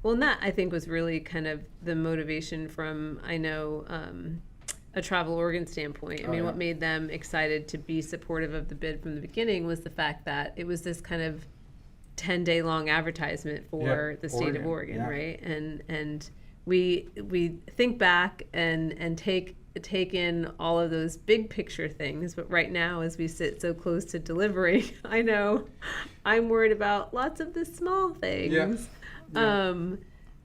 Well, and that I think was really kind of the motivation from, I know, a Travel Oregon standpoint. I mean, what made them excited to be supportive of the bid from the beginning was the fact that it was this kind of 10-day long advertisement for the state of Oregon, right? And we think back and take in all of those big picture things, but right now as we sit so close to delivering, I know I'm worried about lots of the small things.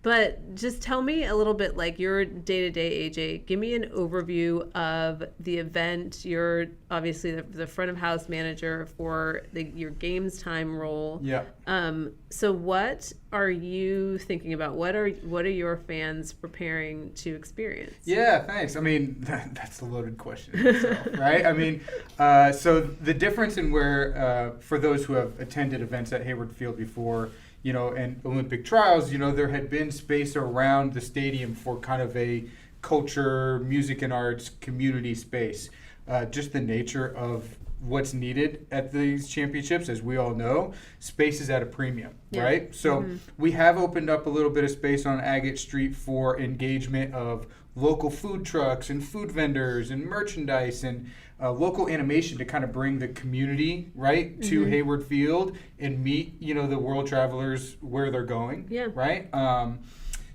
But just tell me a little bit, like, your day-to-day, AJ. Give me an overview of the event. You're obviously the front of house manager for your games time role. So what are you thinking about? What are your fans preparing to experience? Yeah, thanks. I mean, that's a loaded question in itself, right? I mean, so the difference in where, for those who have attended events at Hayward Field before, and Olympic trials, there had been space around the stadium for kind of a culture, music and arts community space. Just the nature of what's needed at these championships, as we all know, space is at a premium, right? So we have opened up a little bit of space on Agate Street for engagement of local food trucks and food vendors and merchandise and local animation to kind of bring the community right to Hayward Field and meet the world travelers where they're going, right?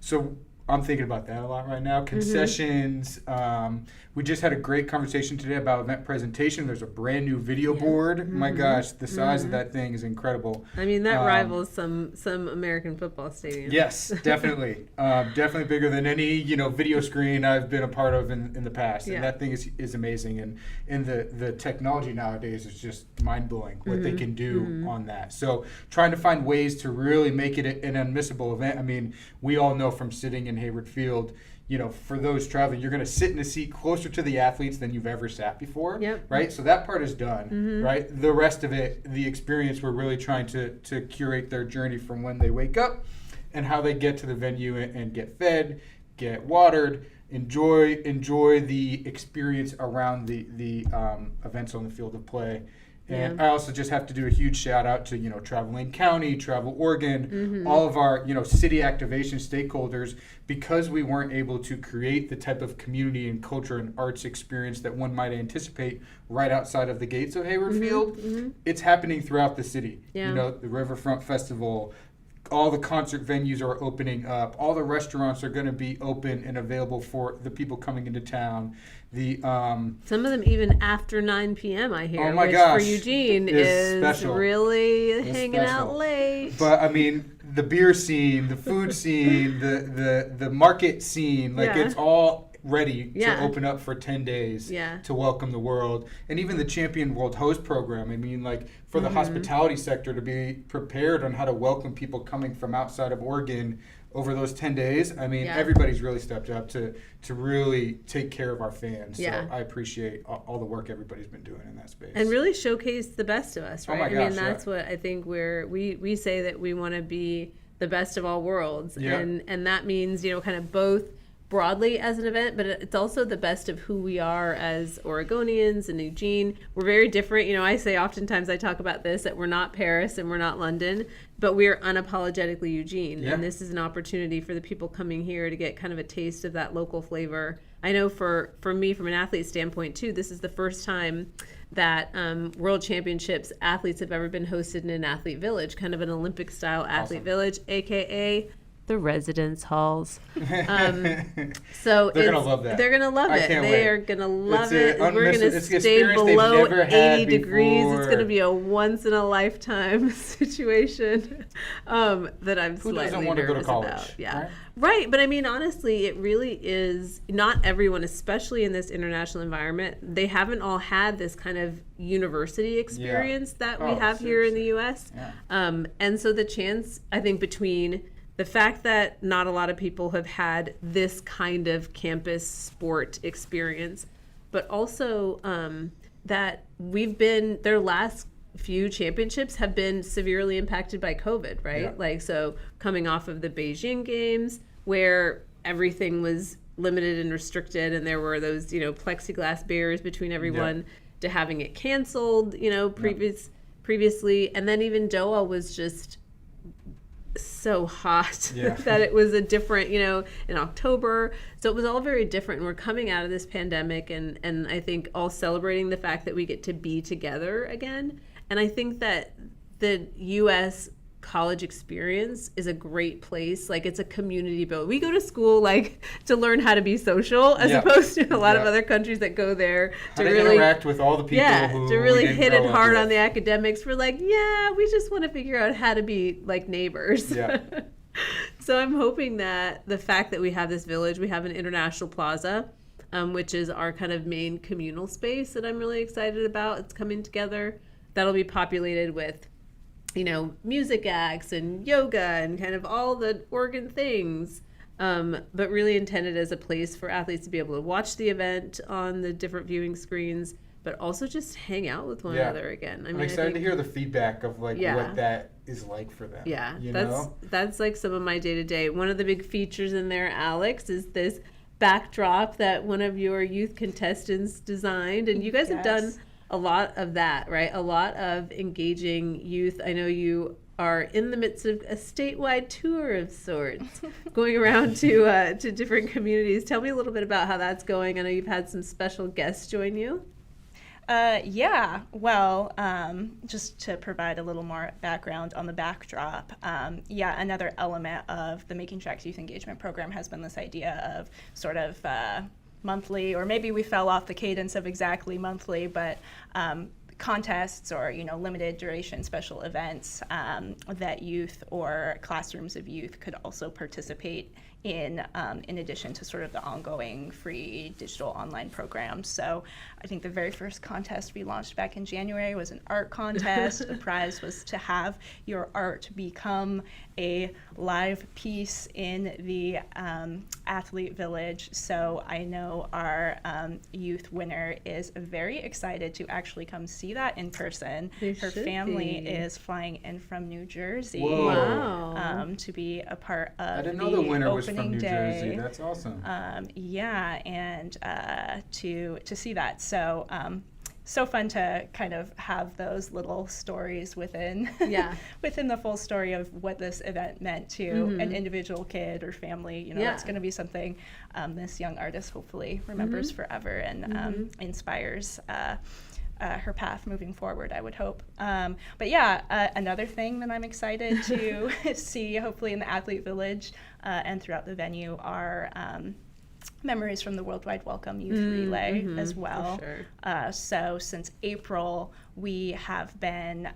So I'm thinking about that a lot right now. Concessions. We just had a great conversation today about event presentation. There's a brand new video board. My gosh, the size of that thing is incredible. I mean, that rivals some American football stadiums. Yes, definitely. Definitely bigger than any video screen I've been a part of in the past. And that thing is amazing. And the technology nowadays is just mind-blowing what they can do on that. So trying to find ways to really make it an unmissable event. I mean, we all know from sitting in Hayward Field, for those traveling, you're going to sit in a seat closer to the athletes than you've ever sat before, right? So that part is done, right? The rest of it, the experience, we're really trying to curate their journey from when they wake up and how they get to the venue and get fed, get watered, enjoy the experience around the events on the field of play. And I also just have to do a huge shout out to, Travel Lane County, Travel Oregon, all of our, city activation stakeholders, because we weren't able to create the type of community and culture and arts experience that one might anticipate right outside of the gates of Hayward Field. It's happening throughout the city. The Riverfront Festival, all the concert venues are opening up. All the restaurants are going to be open and available for the people coming into town. Some of them even after 9 p.m. I hear, oh my which gosh, for Eugene is special. Really hanging out late. But I mean, the beer scene, the food scene, the market scene, it's all ready to open up for 10 days to welcome the world. And even the Champion World Host Program, I mean, for the hospitality sector to be prepared on how to welcome people coming from outside of Oregon over those 10 days, I mean, everybody's really stepped up to really take care of our fans. So I appreciate all the work everybody's been doing in that space. And really showcase the best of us, right? Oh my gosh, I mean, that's what I think we say, that we want to be the best of all worlds. And that means, kind of both broadly as an event, but it's also the best of who we are as Oregonians and Eugene. We're very different. I say oftentimes, I talk about this, that we're not Paris and we're not London, but we're unapologetically Eugene. And this is an opportunity for the people coming here to get kind of a taste of that local flavor. I know for me, from an athlete standpoint too, this is the first time that World Championships athletes have ever been hosted in an athlete village, kind of an Olympic style athlete village, AKA the residence halls. So they're gonna love that. They're gonna love it. They are gonna love it. We're gonna stay below 80 degrees. It's gonna be a once in a lifetime situation that I'm slightly nervous about. Right. But I mean, honestly, it really is. Not everyone, especially in this international environment, they haven't all had this kind of university experience that we have here in the U.S. And so the chance, I think, between the fact that not a lot of people have had this kind of campus sport experience, but also that their last few championships have been severely impacted by COVID, right? So coming off of the Beijing Games, where everything was limited and restricted, and there were those, plexiglass barriers between everyone, to having it canceled, previously. And then even Doha was just so hot that it was a different, in October. So it was all very different. And we're coming out of this pandemic and I think all celebrating the fact that we get to be together again. And I think that the U.S. college experience is a great place. Like, it's a community build. We go to school like to learn how to be social, as opposed to a lot of other countries that go there to really interact with all the people who to really hit it hard on the academics. We're like, we just want to figure out how to be like neighbors. So I'm hoping that the fact that we have this village, we have an international plaza, which is our kind of main communal space that I'm really excited about. It's coming together. That'll be populated with music acts and yoga and kind of all the Oregon things, but really intended as a place for athletes to be able to watch the event on the different viewing screens, but also just hang out with one another again. I'm excited to hear the feedback of what that is like for them. That's like some of my day-to-day. One of the big features in there, Alex, is this backdrop that one of your youth contestants designed, and you guys have done a lot of that, right? A lot of engaging youth. I know you are in the midst of a statewide tour of sorts, going around to different communities. Tell me a little bit about how that's going. I know you've had some special guests join you. Well, just to provide a little more background on the backdrop, another element of the Making Tracks Youth Engagement Program has been this idea of sort of monthly, or maybe we fell off the cadence of exactly monthly, but contests or limited duration special events that youth or classrooms of youth could also participate in addition to sort of the ongoing free digital online programs. So I think the very first contest we launched back in January was an art contest. The prize was to have your art become a live piece in the athlete village. So I know our youth winner is very excited to actually come see that in person. Her family is flying in from New Jersey to be a part of I didn't know the winner was from New day. Jersey. That's awesome. And to see that. So fun to kind of have those little stories within within the full story of what this event meant to an individual kid or family. It's going to be something this young artist hopefully remembers forever and inspires her path moving forward, I would hope. Another thing that I'm excited to see hopefully in the Athlete Village and throughout the venue are memories from the Worldwide Welcome Youth Relay as well. So since April, we have been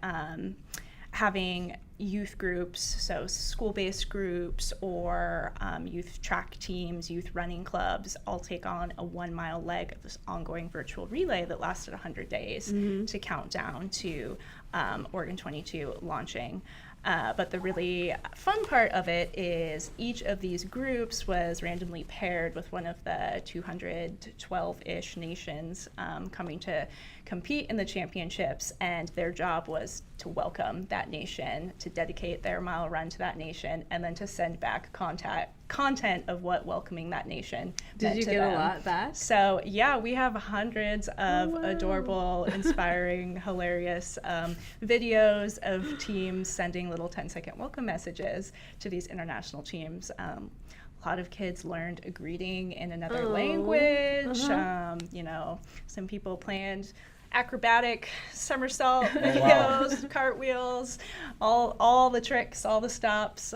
having youth groups, so school-based groups or youth track teams, youth running clubs, all take on a 1-mile leg of this ongoing virtual relay that lasted 100 days to count down to Oregon22 launching. But the really fun part of it is each of these groups was randomly paired with one of the 212-ish nations coming to compete in the championships, and their job was to welcome that nation, to dedicate their mile run to that nation, and then to send back content of what welcoming that nation Did you get a lot back? So we have hundreds of adorable, inspiring, hilarious videos of teams sending little 10-second welcome messages to these international teams. A lot of kids learned a greeting in another language. Some people planned acrobatic somersault videos, cartwheels, all the tricks, all the stops.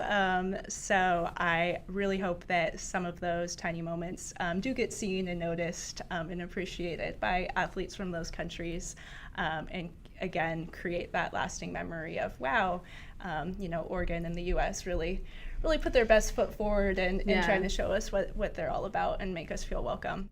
So I really hope that some of those tiny moments do get seen and noticed and appreciated by athletes from those countries, and again create that lasting memory of Oregon and the U.S. really put their best foot forward and trying to show us what they're all about and make us feel welcome.